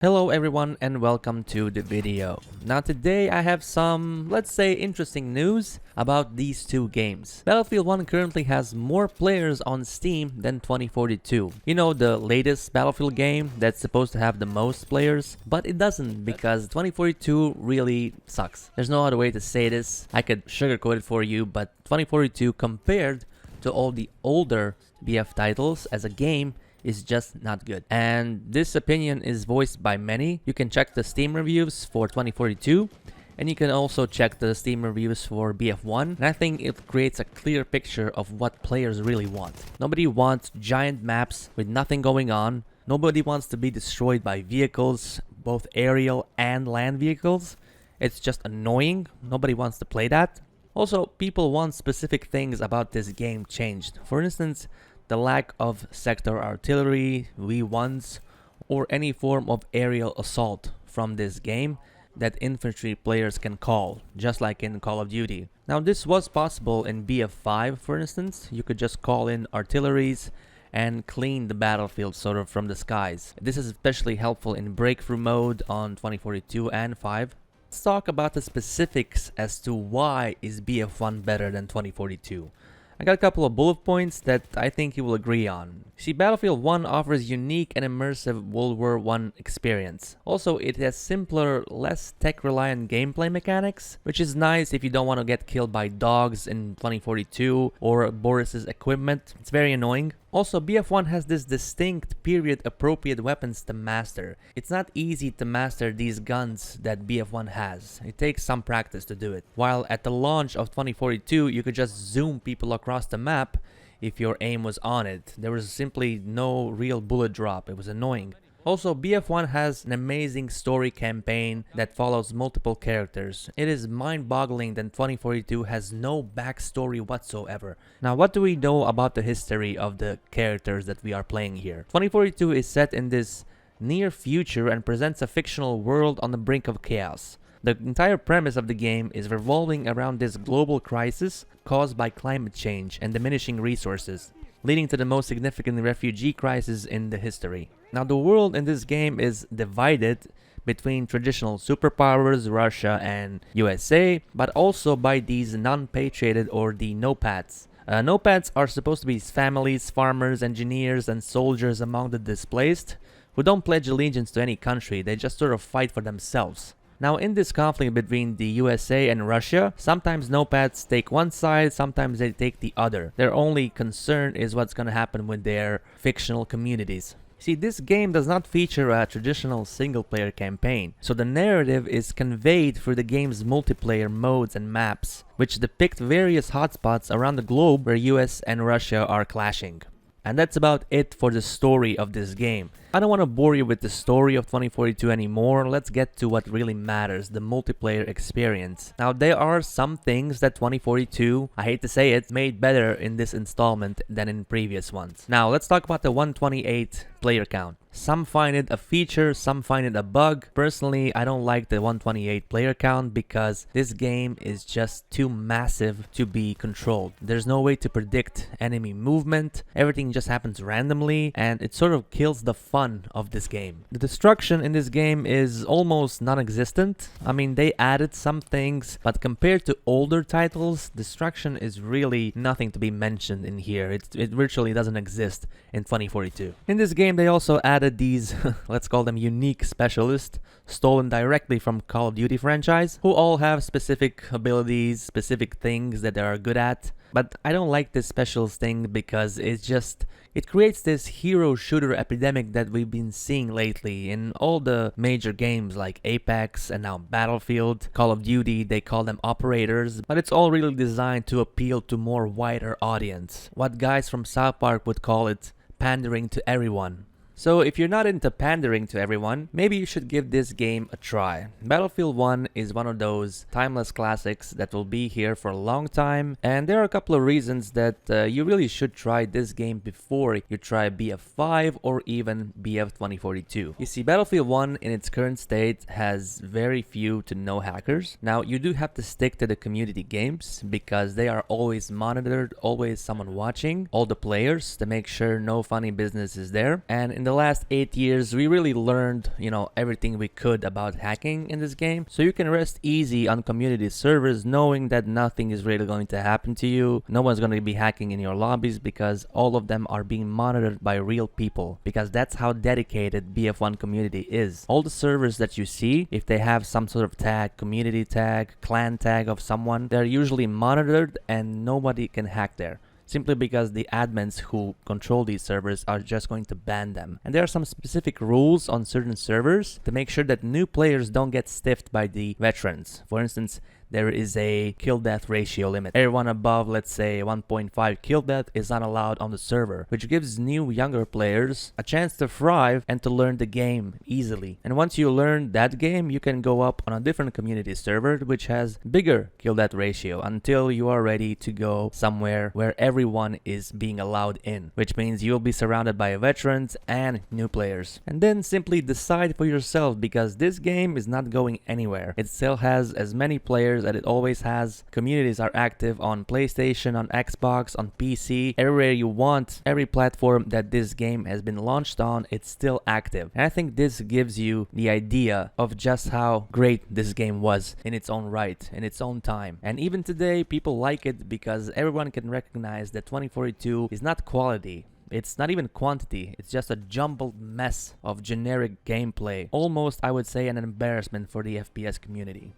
Hello everyone and welcome to the video. Now today I have some, let's say, interesting news about these two games. Battlefield 1 currently has more players on Steam than 2042. You know, the latest Battlefield game that's supposed to have the most players, but it doesn't because 2042 really sucks. There's no other way to say this. I could sugarcoat it for you, but 2042 compared to all the older BF titles as a game is just not good. And this opinion is voiced by many. You can check the Steam reviews for 2042 and you can also check the Steam reviews for BF1, and I think it creates a clear picture of what players really want. Nobody wants giant maps with nothing going on. Nobody wants to be destroyed by vehicles, both aerial and land vehicles. It's just annoying. Nobody wants to play that. Also, people want specific things about this game changed. For instance, the lack of sector artillery, V1s, or any form of aerial assault from this game that infantry players can call, just like in Call of Duty. Now this was possible in BF5, for instance. You could just call in artilleries and clean the battlefield sort of from the skies. This is especially helpful in breakthrough mode on 2042 and 5. Let's talk about the specifics as to why is BF1 better than 2042. I got a couple of bullet points that I think you will agree on. See, Battlefield 1 offers unique and immersive World War I experience. Also, it has simpler, less tech-reliant gameplay mechanics, which is nice if you don't want to get killed by dogs in 2042 or Boris's equipment. It's very annoying. Also, BF1 has this distinct period-appropriate weapons to master. It's not easy to master these guns that BF1 has. It takes some practice to do it. While at the launch of 2042, you could just zoom people across the map if your aim was on it. There was simply no real bullet drop. It was annoying. Also, BF1 has an amazing story campaign that follows multiple characters. It is mind-boggling that 2042 has no backstory whatsoever. Now, what do we know about the history of the characters that we are playing here? 2042 is set in this near future and presents a fictional world on the brink of chaos. The entire premise of the game is revolving around this global crisis caused by climate change and diminishing resources, leading to the most significant refugee crisis in the history. Now, the world in this game is divided between traditional superpowers, Russia and USA, but also by these non-patrioted or the no-pats. No-pats are supposed to be families, farmers, engineers, and soldiers among the displaced who don't pledge allegiance to any country. They just sort of fight for themselves. Now, in this conflict between the USA and Russia, sometimes no-pats take one side, sometimes they take the other. Their only concern is what's gonna happen with their fictional communities. See, this game does not feature a traditional single-player campaign, so the narrative is conveyed through the game's multiplayer modes and maps, which depict various hotspots around the globe where US and Russia are clashing. And that's about it for the story of this game. I don't want to bore you with the story of 2042 anymore. Let's get to what really matters, the multiplayer experience. Now, there are some things that 2042, I hate to say it, made better in this installment than in previous ones. Now, let's talk about the 128 player count. Some find it a feature, some find it a bug. Personally, I don't like the 128 player count because this game is just too massive to be controlled. There's no way to predict enemy movement. Everything just happens randomly and it sort of kills the fun of this game. The destruction in this game is almost non-existent. I mean, they added some things, but compared to older titles, destruction is really nothing to be mentioned in here. It virtually doesn't exist in 2042. In this game, they also added these, let's call them unique specialists, stolen directly from Call of Duty franchise, who all have specific abilities, specific things that they are good at. But I don't like this specials thing because it creates this hero shooter epidemic that we've been seeing lately in all the major games like Apex and now Battlefield, Call of Duty. They call them operators, but it's all really designed to appeal to more wider audience. What guys from South Park would call it pandering to everyone. So if you're not into pandering to everyone, maybe you should give this game a try. Battlefield 1 is one of those timeless classics that will be here for a long time, and there are a couple of reasons that you really should try this game before you try BF5 or even BF 2042. You see, Battlefield 1 in its current state has very few to no hackers. Now, you do have to stick to the community games because they are always monitored, always someone watching all the players to make sure no funny business is there. And in the the last 8 years, we really learned, everything we could about hacking in this game. So you can rest easy on community servers knowing that nothing is really going to happen to you. No one's going to be hacking in your lobbies because all of them are being monitored by real people, because that's how dedicated BF1 community is. All the servers that you see, if they have some sort of tag, community tag, clan tag of someone, they're usually monitored and nobody can hack there, simply because the admins who control these servers are just going to ban them. And there are some specific rules on certain servers to make sure that new players don't get stiffed by the veterans. For instance, there is a kill-death ratio limit. Everyone above, let's say, 1.5 kill-death is not allowed on the server, which gives new, younger players a chance to thrive and to learn the game easily. And once you learn that game, you can go up on a different community server which has bigger kill-death ratio until you are ready to go somewhere where everyone is being allowed in, which means you'll be surrounded by veterans and new players. And then simply decide for yourself, because this game is not going anywhere. It still has as many players that it always has. Communities are active on PlayStation, on Xbox, on PC, everywhere you want. Every platform that this game has been launched on, it's still active. And I think this gives you the idea of just how great this game was in its own right, in its own time. And even today, people like it because everyone can recognize that 2042 is not quality. It's not even quantity, it's just a jumbled mess of generic gameplay. Almost, I would say, an embarrassment for the FPS community.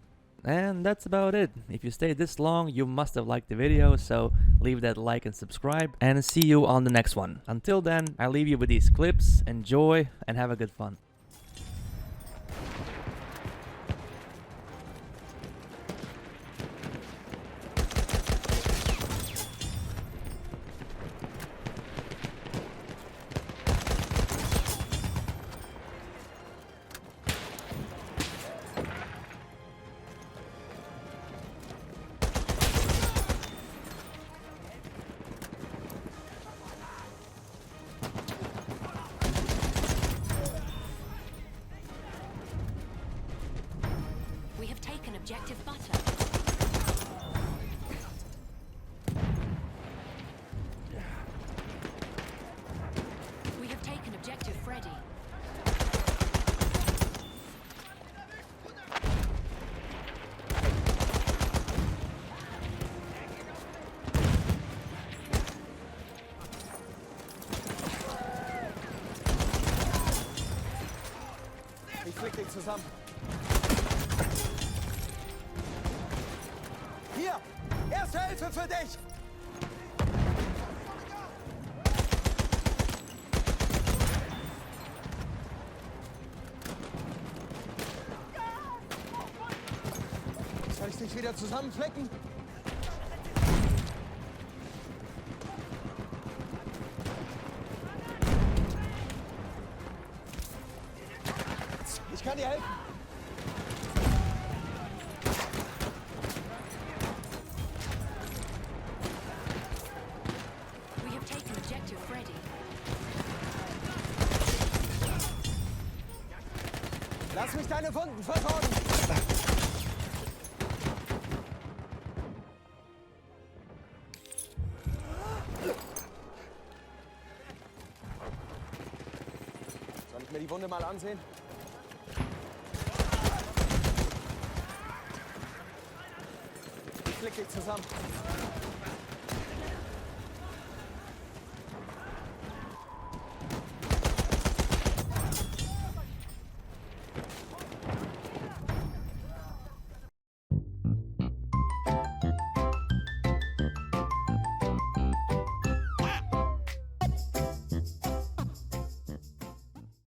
And that's about it. If you stayed this long, you must have liked the video, so leave that like and subscribe, and see you on the next one. Until then, I leave you with these clips. Enjoy and have a good fun. We have taken objective butter. We have taken objective Freddy. Ich flick dich zusammen. Hier! Erste Hilfe für dich! Soll ich dich wieder zusammenflicken? Ich kann dir helfen. We have taken objective Freddy. Lass mich deine Wunden versorgen. Soll ich mir die Wunde mal ansehen? Ich flick dich zusammen.